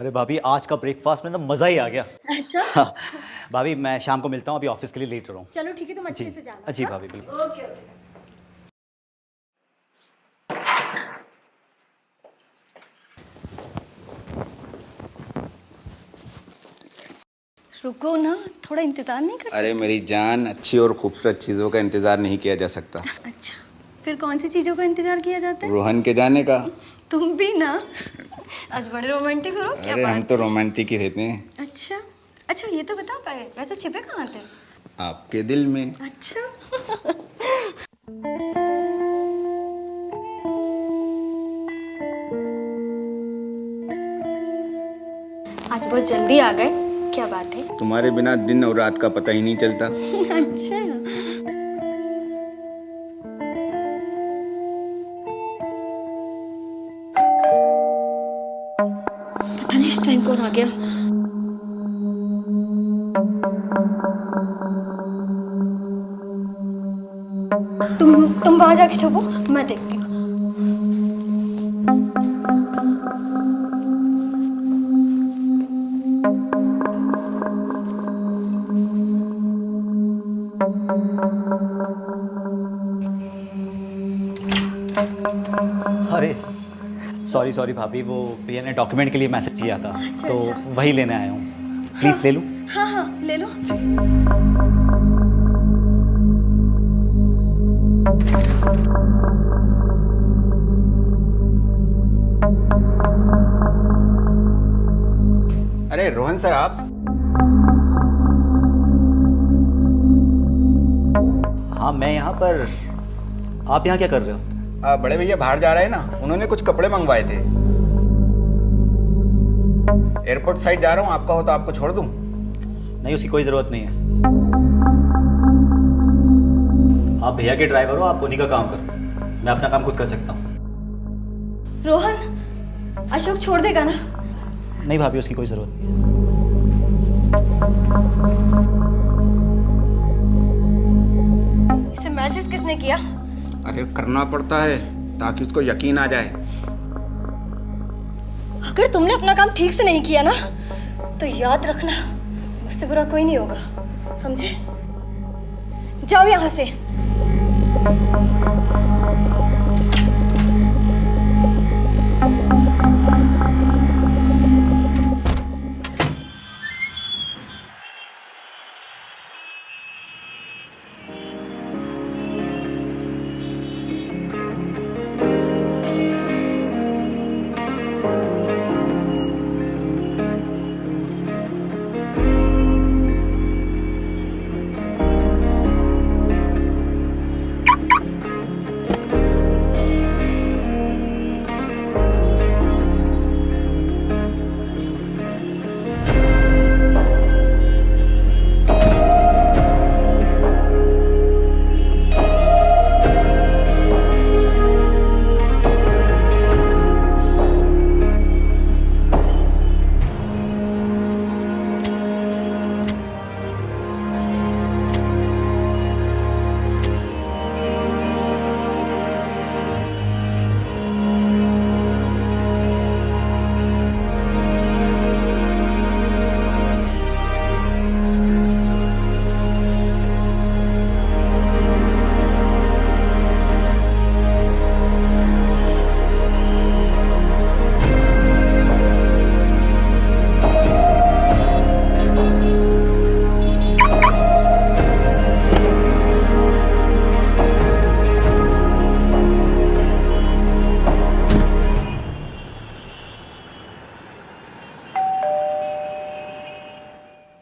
अरे भाभी, आज का ब्रेकफास्ट में तो मज़ा ही आ गया। अच्छा हाँ, भाभी मैं शाम को मिलता हूँ, अभी ऑफिस के लिए लेट हो रहा हूँ। चलो ठीक है, तुम अच्छे जी से जाना। जी हाँ? भाभी, बिल्कुल। Okay okay. रुको ना, थोड़ा इंतजार नहीं कर अरे मेरी जान, अच्छी और खूबसूरत चीज़ों का इंतज़ार नहीं किया जा सकता। सकते? अच्छा, फिर कौन सी चीजों का इंतजार किया जाता है? रोहन के जाने का। तुम भी ना, आज बड़े रोमांटिक हो, क्या अरे हम बात तो है? रोमांटिक ही रहते हैं। अच्छा अच्छा, ये तो बता पाए वैसे छिपे कहाँ थे? आपके दिल में। अच्छा आज बहुत जल्दी आ गए, क्या बात है? तुम्हारे बिना दिन और रात का पता ही नहीं चलता। अच्छा, पता नहीं इस टाइम कौन आ गया। तुम वहां जाके छुपो, मैं देखती हूँ। अरे सॉरी सॉरी भाभी, वो भैया ने डॉक्यूमेंट के लिए मैसेज किया था, अच्छा, तो अच्छा। वही लेने आया हूँ। प्लीज़ ले लूँ? हाँ हाँ, ले लो। अरे रोहन सर, आप? हाँ मैं यहाँ पर। आप यहाँ क्या कर रहे हो? बड़े भैया बाहर जा रहे हैं ना, उन्होंने कुछ कपड़े मंगवाए थे। एयरपोर्ट साइड जा रहा हूँ, आपका हो तो आपको छोड़ दूँ? नहीं, उसकी कोई ज़रूरत नहीं है। आप भैया के ड्राइवर हो, आप उन्हीं का काम करो। मैं अपना काम खुद कर सकता हूँ। रोहन, अशोक छोड़ देगा ना? नहीं भाभी, उसकी कोई ज़रूरत नहीं। इसे मैसेज किसने किया? अरे करना पड़ता है ताकि उसको यकीन आ जाए। अगर तुमने अपना काम ठीक से नहीं किया ना, तो याद रखना मुझसे बुरा कोई नहीं होगा, समझे? जाओ यहाँ से।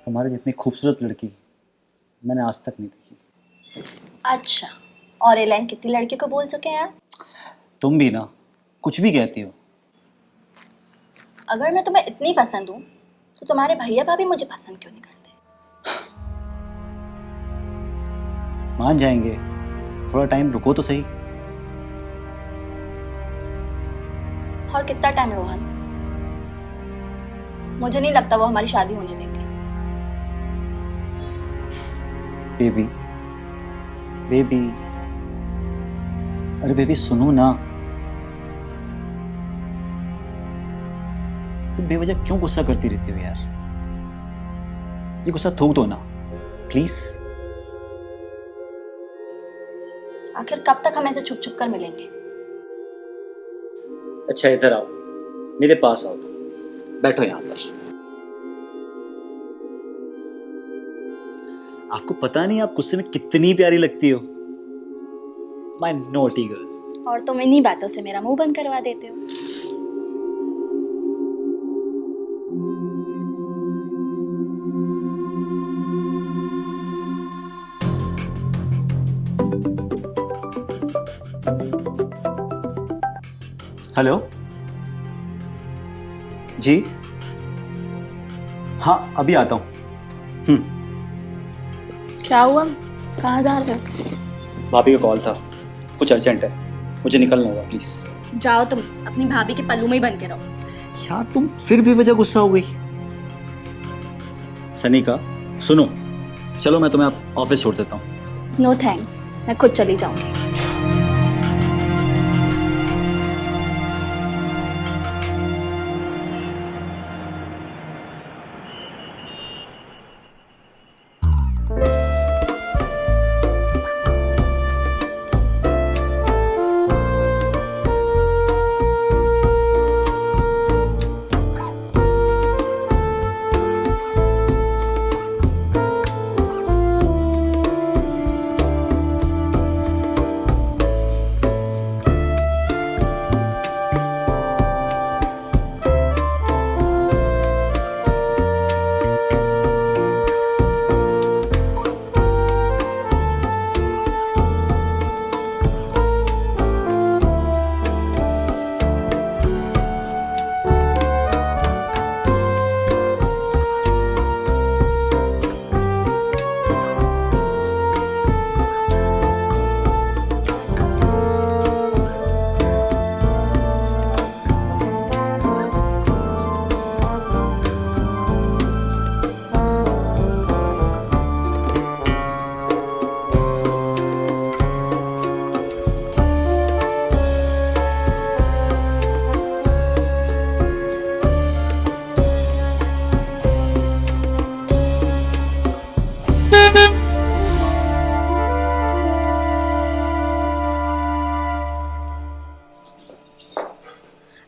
तुम्हारे जितनी खूबसूरत लड़की मैंने आज तक नहीं देखी। अच्छा, और ये लाइन कितनी लड़कियों को बोल चुके हैं आप? तुम भी ना, कुछ भी कहती हो। अगर मैं तुम्हें इतनी पसंद हूँ तो तुम्हारे भैया भाभी मुझे पसंद क्यों नहीं करते? मान जाएंगे, थोड़ा टाइम रुको तो सही। और कितना टाइम रोहन? मुझे नहीं लगता वो हमारी शादी होने देंगे। बेबी, बेबी, अरे बेबी सुनो ना। तुम बेवजह क्यों गुस्सा करती रहती हो यार? ये गुस्सा थूक दो ना प्लीज। आखिर कब तक हम ऐसे छुप छुप कर मिलेंगे? अच्छा इधर आओ, मेरे पास आओ, तुम बैठो यहाँ पर। आपको पता नहीं आप गुस्से में कितनी प्यारी लगती हो, माय नॉटी गर्ल। और तुम इन्हीं बातों से मेरा मुंह बंद करवा देते हो। हेलो जी, हाँ अभी आता हूँ। क्या हुआ? कहाँ जा रहे हो? भाभी का कॉल था, कुछ अर्जेंट है, मुझे निकलना होगा प्लीज। जाओ तुम अपनी भाभी के पल्लू में ही बन के रहो। यार तुम फिर भी वजह गुस्सा हो गई। सनिका सुनो, चलो मैं तुम्हें ऑफिस छोड़ देता हूँ। नो थैंक्स, मैं खुद चली जाऊंगी।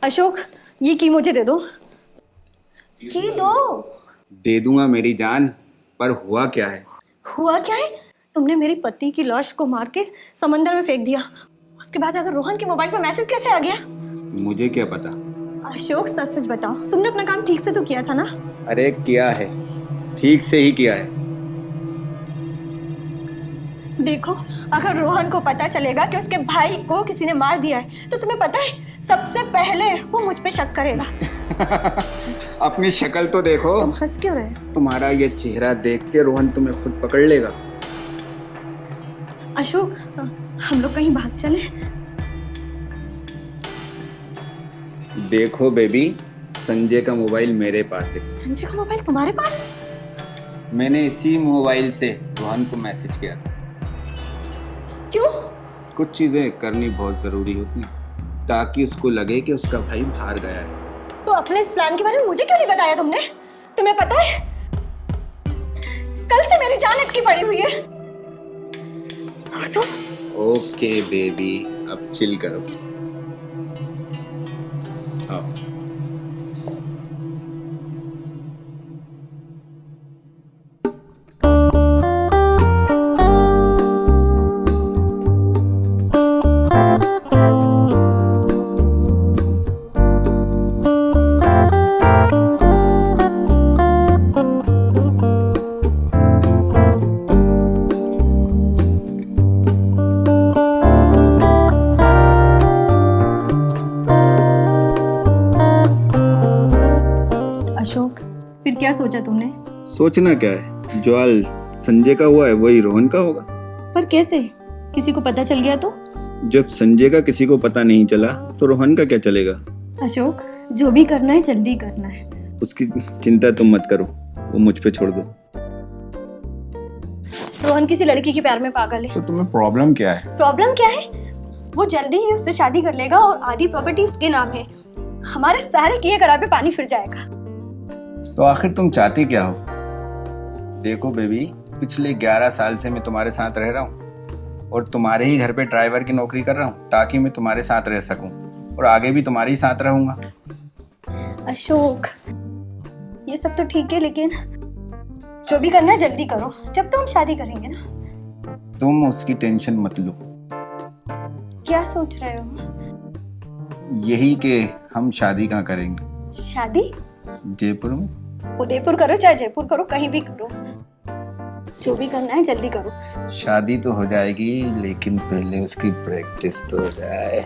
अशोक ये की मुझे दे दो। की दो। दे दूंगा मेरी जान, पर हुआ क्या है? हुआ क्या है? तुमने मेरी पति की लाश को मार के समंदर में फेंक दिया। उसके बाद अगर रोहन के मोबाइल पर मैसेज कैसे आ गया? मुझे क्या पता। अशोक सच सच बताओ, तुमने अपना काम ठीक से तो किया था ना? अरे किया है, ठीक से ही किया है। देखो अगर रोहन को पता चलेगा कि उसके भाई को किसी ने मार दिया है तो तुम्हें पता है सबसे पहले वो मुझ पे शक करेगा। अपनी शक्ल तो देखो। तुम हंस क्यों रहे? तुम्हारा ये चेहरा देख के रोहन तुम्हें खुद पकड़ लेगा। अशोक हम लोग कहीं भाग चले? देखो बेबी, संजय का मोबाइल मेरे पास है। संजय का मोबाइल तुम्हारे पास? मैंने इसी मोबाइल से रोहन को मैसेज किया था। क्यों? कुछ चीजें करनी बहुत जरूरी होती हैं ताकि उसको लगे कि उसका भाई बाहर गया है। तो अपने इस प्लान के बारे में मुझे क्यों नहीं बताया तुमने? तुम्हें पता है कल से मेरी जान अटकी पड़ी हुई है। और तुम? ओके बेबी, अब चिल करो। आओ। अशोक फिर क्या सोचा तुमने? सोचना क्या है, जो हाल संजय का हुआ है वही रोहन का होगा। पर कैसे? किसी को पता चल गया तो? जब संजय का किसी को पता नहीं चला तो रोहन का क्या चलेगा? अशोक जो भी करना है जल्दी करना है। उसकी चिंता तुम मत करो, वो मुझ पे छोड़ दो। रोहन किसी लड़की के प्यार में पागल है। तो तुम्हें प्रॉब्लम क्या है? प्रॉब्लम क्या है? वो जल्दी ही उससे शादी कर लेगा और आधी प्रॉपर्टी उसके नाम है। हमारे सारे किए करार पे पानी फिर जाएगा। तो आखिर तुम चाहती क्या हो? देखो बेबी, पिछले 11 साल से मैं तुम्हारे साथ रह रहा हूँ और तुम्हारे ही घर पे ड्राइवर की नौकरी कर रहा हूँ ताकि मैं तुम्हारे साथ रह सकूँ और आगे भी तुम्हारे ही साथ रहूँगा। अशोक, ये सब तो ठीक है, लेकिन जो भी करना है जल्दी करो, जब तो हम शादी करेंगे ना। तुम उसकी टेंशन मत लो। क्या सोच रहे हो? यही कि हम शादी कहाँ करेंगे? शादी जयपुर में। उदयपुर करो चाहे जयपुर करो, कहीं भी करो, जो भी करना है जल्दी करो। शादी तो हो जाएगी लेकिन पहले उसकी प्रैक्टिस तो हो जाए।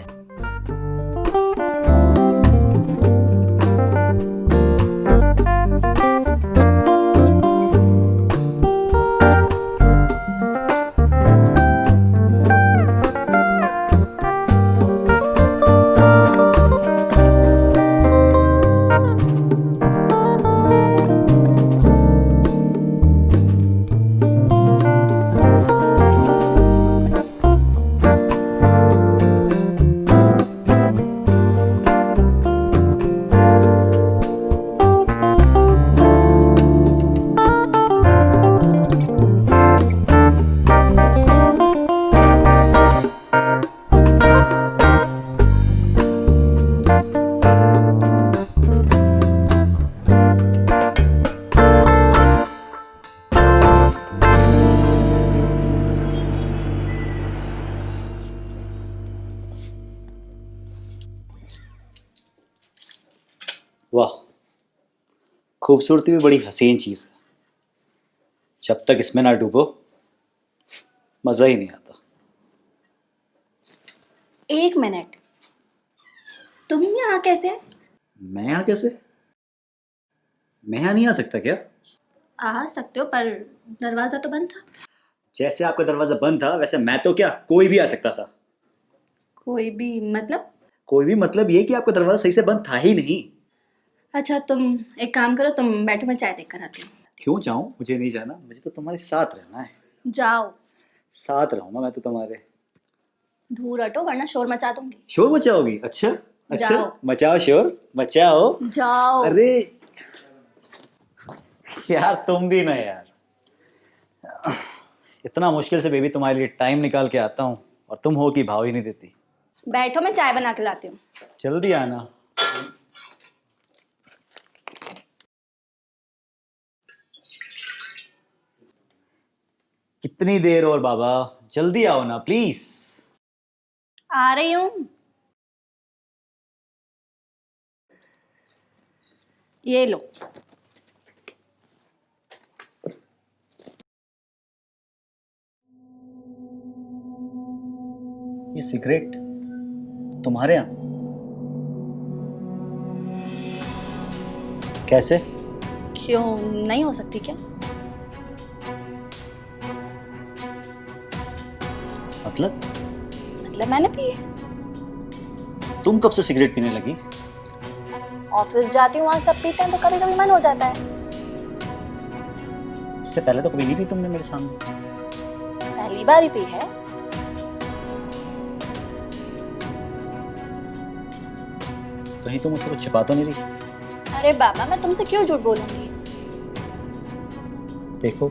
वाह, खूबसूरती भी बड़ी हसीन चीज़ है। जब तक इसमें ना डूबो मज़ा ही नहीं आता। एक मिनट, तुम यहाँ कैसे? मैं यहाँ कैसे? मैं यहाँ नहीं आ सकता क्या? आ सकते हो, पर दरवाजा तो बंद था। जैसे आपका दरवाजा बंद था वैसे मैं तो क्या, कोई भी आ सकता था। कोई भी मतलब? कोई भी मतलब ये कि आपका दरवाजा सही से बंद था ही नहीं। अच्छा, तुम एक काम करो, तुम बैठो, मैं चाय देकर आती हूँ। क्यों जाऊँ? मुझे नहीं जाना, मुझे तो तुम्हारे साथ रहना है। जाओ। साथ रहूंगा मैं तो तुम्हारे। दूर हटो वरना शोर मचा दूंगी। शोर मचाओगी? अच्छा अच्छा, जाओ। मचाओ शोर, मचाओ। जाओ। अरे यार तुम भी ना यार, इतना मुश्किल से बेबी तुम्हारे लिए टाइम निकाल के आता हूँ और तुम हो कि भाव ही नहीं देती। बैठो, मैं चाय बना के लाती हूँ। जल्दी आना। कितनी देर और बाबा, जल्दी आओ ना प्लीज। आ रही हूँ। ये लो। ये सिगरेट तुम्हारे यहाँ कैसे? क्यों नहीं हो सकती क्या? मतलब मैंने पी है। तुम कब से सिगरेट पीने लगी? ऑफिस जाती हूँ, वहां सब पीते हैं तो कभी कभी मन हो जाता है। इससे पहले तो कभी नहीं पी तुमने मेरे सामने। पहली बार ही पी है। कहीं तुम मुझसे कुछ छिपा तो नहीं रही? अरे बाबा, मैं तुमसे क्यों झूठ बोलूंगी? देखो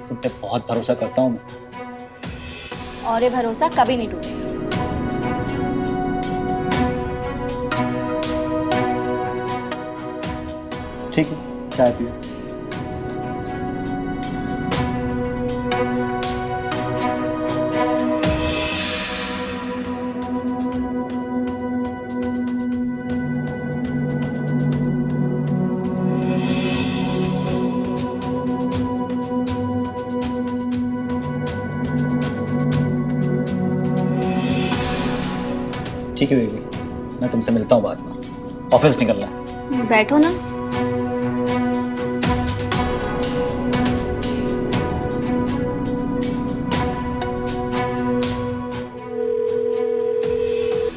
तुम पे बहुत भरोसा करता हूँ मैं, और ये भरोसा कभी नहीं टूटेगा। ठीक है चाय पियो। ठीक है बेबी, मैं तुमसे मिलता हूँ बाद में, ऑफिस निकलना है। बैठो ना।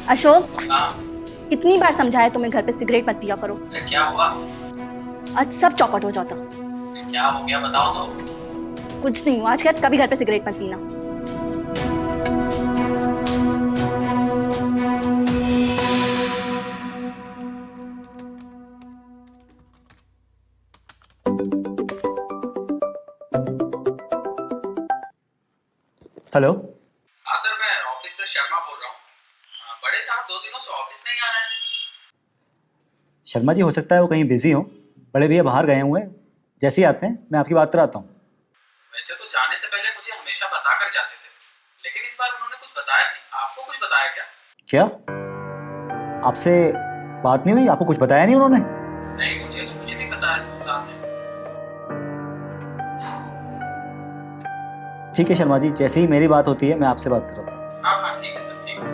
अशोक, कितनी बार समझाया तुम्हें घर पे सिगरेट मत पिया करो। क्या हुआ? आज सब चौपट हो जाता। क्या हो गया बताओ तो। कुछ नहीं हुआ, आज के बाद कभी घर पे सिगरेट मत पीना। हेलो। हाँ सर, मैं ऑफिस से शर्मा बोल रहा हूँ। बड़े साहब 2 दिनों से ऑफिस नहीं आ रहे हैं। शर्मा जी, हो सकता है वो कहीं बिजी हो। बड़े भैया बाहर गए हुए हैं, जैसे ही आते हैं मैं आपकी बात कराता हूँ। वैसे तो जाने से पहले मुझे हमेशा बता कर जाते थे, लेकिन इस बार उन्होंने कुछ बताया नहीं। आपको कुछ बताया क्या? क्या आपसे बात नहीं हुई? आपको कुछ बताया नहीं उन्होंने? नहीं, मुझे तो कुछ नहीं बताया साहब ने। ठीक है शर्मा जी, जैसे ही मेरी बात होती है मैं आपसे बात कराता हूँ। हाँ हाँ, ठीक है सर, ठीक है।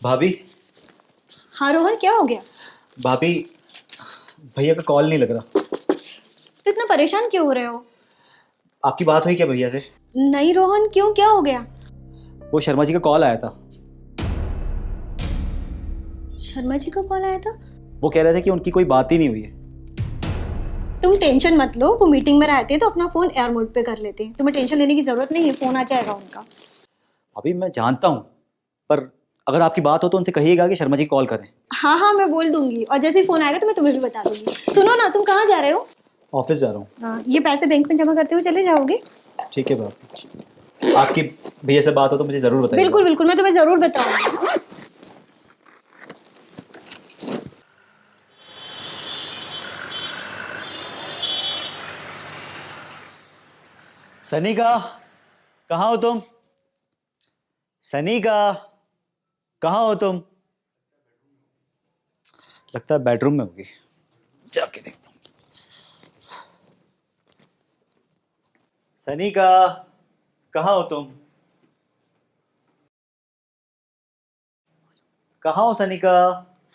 भाभी, हाँ रोहन, क्या हो गया? भाभी भैया का कॉल नहीं लग रहा। तो इतना परेशान क्यों हो रहे हो? आपकी बात हुई क्या भैया से? नहीं रोहन, क्यों, क्या हो गया? वो शर्मा जी का कॉल आया था। शर्मा जी का कॉल आया था? वो कह रहे थे कि उनकी कोई बात ही नहीं हुई है। तुम टेंशन मत लो, वो मीटिंग में रहते हैं तो अपना फोन एयर मोड पे कर लेते हैं। तुम्हें टेंशन लेने की जरूरत नहीं है, फोन आ जाएगा उनका। अभी मैं जानता हूँ, पर अगर आपकी बात हो तो उनसे कहिएगा कि शर्मा जी कॉल करें। हाँ हाँ, मैं बोल दूंगी, और जैसे ही फोन आएगा तो मैं तुम्हें भी बता दूंगी। सुनो ना, तुम कहाँ जा रहे हो? ऑफिस जा रहा हूँ। हाँ, ये पैसे बैंक में जमा करते हुए चले जाओगे? ठीक है भाभी, आपकी भैया से बात हो तो मुझे ज़रूर बताइए। बिल्कुल बिल्कुल, मैं तुम्हें जरूर बताऊंगी। सनीका, कहाँ हो तुम? सनीका, कहाँ हो तुम? लगता है बेडरूम में होगी, जाके देखता हूँ। सनीका, कहाँ हो तुम? कहाँ हो सनीका?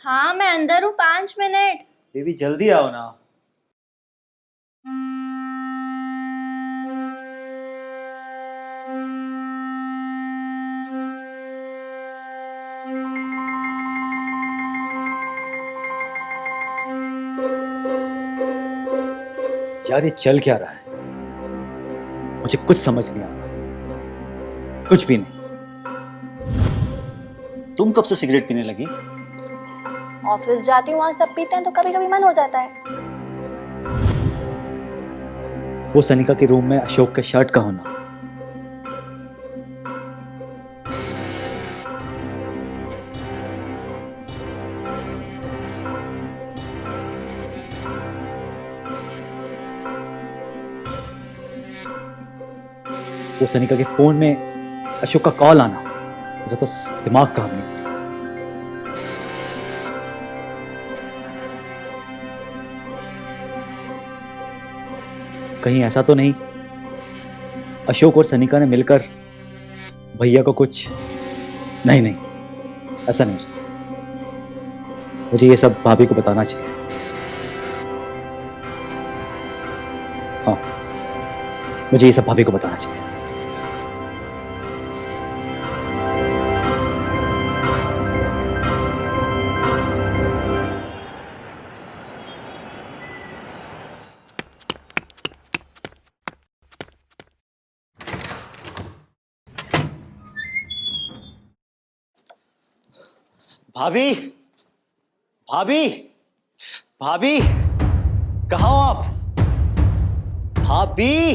हाँ मैं अंदर हूँ, 5 मिनट। बेबी जल्दी आओ ना। यार ये चल क्या रहा है? मुझे कुछ समझ नहीं आ रहा, कुछ भी नहीं। तुम कब से सिगरेट पीने लगी? ऑफिस जाती हूँ, वहां सब पीते हैं तो कभी कभी मन हो जाता है। वो सनिका के रूम में अशोक के शर्ट का होना, वो सनिका के फोन में अशोक का कॉल आना, मुझे तो दिमाग काम नहीं। कहीं ऐसा तो नहीं अशोक और सनिका ने मिलकर भैया को कुछ? नहीं नहीं, ऐसा नहीं हो सकता। मुझे ये सब भाभी को बताना चाहिए। हाँ, मुझे ये सब भाभी को बताना चाहिए। भाभी, भाभी, भाभी, कहाँ हो आप? भाभी,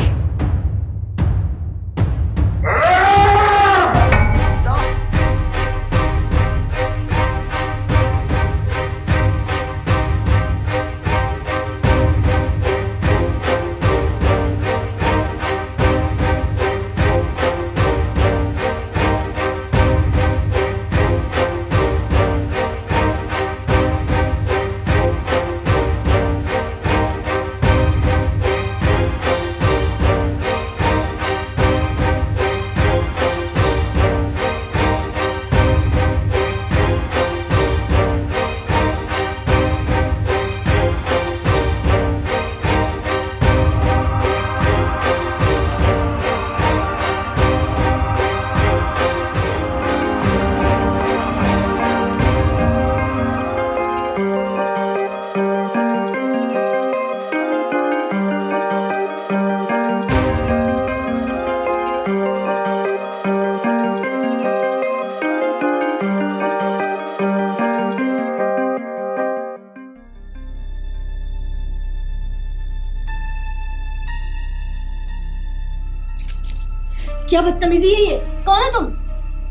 क्या बदतमीजी है ये? कौन है तुम?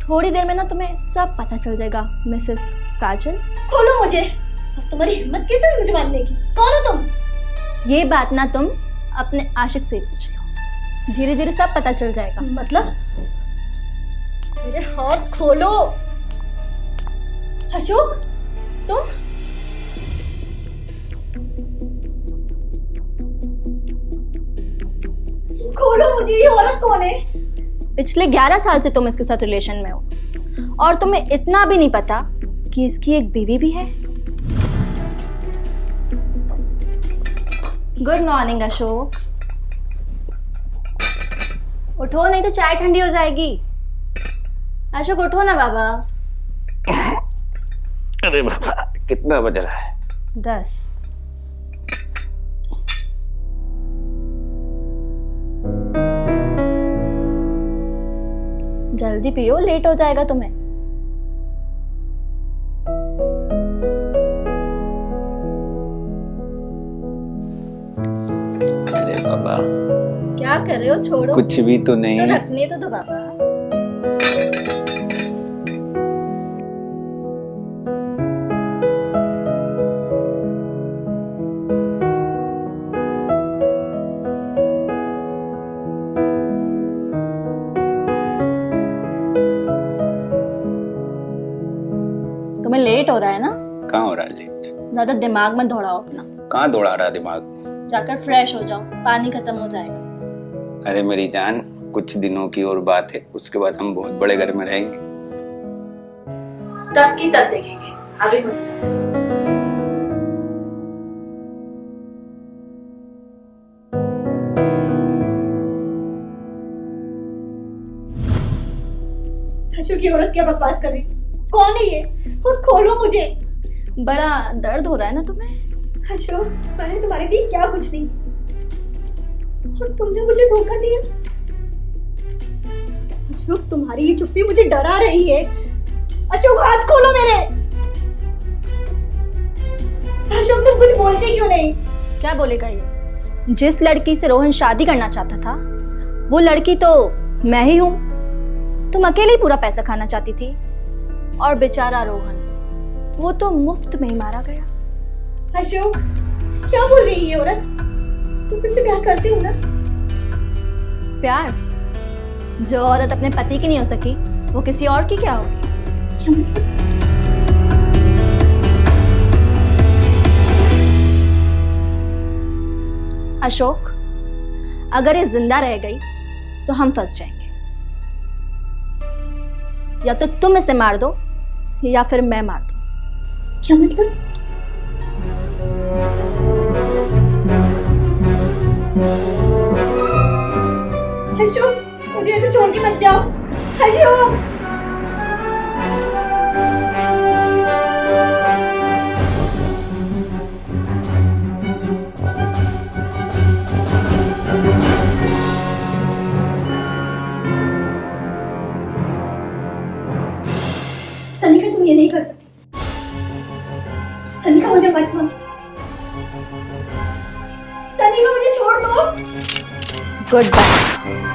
थोड़ी देर में ना तुम्हें सब पता चल जाएगा मिसेस काजल। खोलो मुझे। और तुम्हारी हिम्मत कैसे हुई मुझे मारने की? कौन हो तुम? ये बात ना तुम अपने आशिक से पूछ लो, धीरे धीरे सब पता चल जाएगा। मतलब मेरे हाथ खोलो। अशोक, तुम? खोलो मुझे, ये औरत कौन है? पिछले 11 साल से तुम इसके साथ रिलेशन में हो और तुम्हें इतना भी नहीं पता कि इसकी एक बीवी भी है। Good morning Ashok. उठो नहीं तो चाय ठंडी हो जाएगी। अशोक उठो ना बाबा। अरे बाबा, कितना बज रहा है? 10। जल्दी पियो, लेट हो जाएगा तुम्हें। अरे बाबा, क्या कर रहे हो? छोड़ो। कुछ भी तो नहीं। तो रखने तो दो बाबा। तुम्हें लेट हो रहा है ना? कहाँ हो रहा है लेट? ज्यादा दिमाग मत दौड़ाओ अपना। कहाँ दौड़ा रहा दिमाग? जाकर फ्रेश हो जाओ, पानी खत्म हो जाएगा। अरे मेरी जान, कुछ दिनों की और बात है, उसके बाद हम बहुत बड़े घर में रहेंगे। तब की तब देखेंगे, अभी मुझसे। अशोक, ये औरत क्या बकवास कर रही? कौन है ये? और खोलो मुझे। बड़ा दर्द हो रहा है ना तुम्हें? अशोक, मैंने तुम्हारे लिए क्या कुछ नहीं, और तुमने मुझे धोखा दिया। अशोक, तुम्हारी ये चुप्पी मुझे डरा रही है। अशोक, हाथ खोलो मेरे। अशोक, तुम कुछ बोलते क्यों नहीं? क्या बोलेगा ये? जिस लड़की से रोहन शादी करना चाहता था वो लड़की तो मैं ही हूं। तुम अकेले ही पूरा पैसा खाना चाहती थी और बेचारा रोहन, वो तो मुफ्त में ही मारा गया। अशोक, क्या बोल रही है ये औरत? तुम मुझसे प्यार करती हो ना? प्यार? जो औरत अपने पति की नहीं हो सकी वो किसी और की क्या होगी? क्या मतलब? अशोक, अगर ये जिंदा रह गई तो हम फंस जाएंगे। या तो तुम इसे मार दो या फिर मैं मार दूं। क्या मतलब? अशोक, मुझे ऐसे छोड़ के मत जाओ। अशोक, सनिका, तुम ये नहीं कर सकती। सनिका, मुझे मत मार। सनिका, मुझे छोड़ दो। Good bye.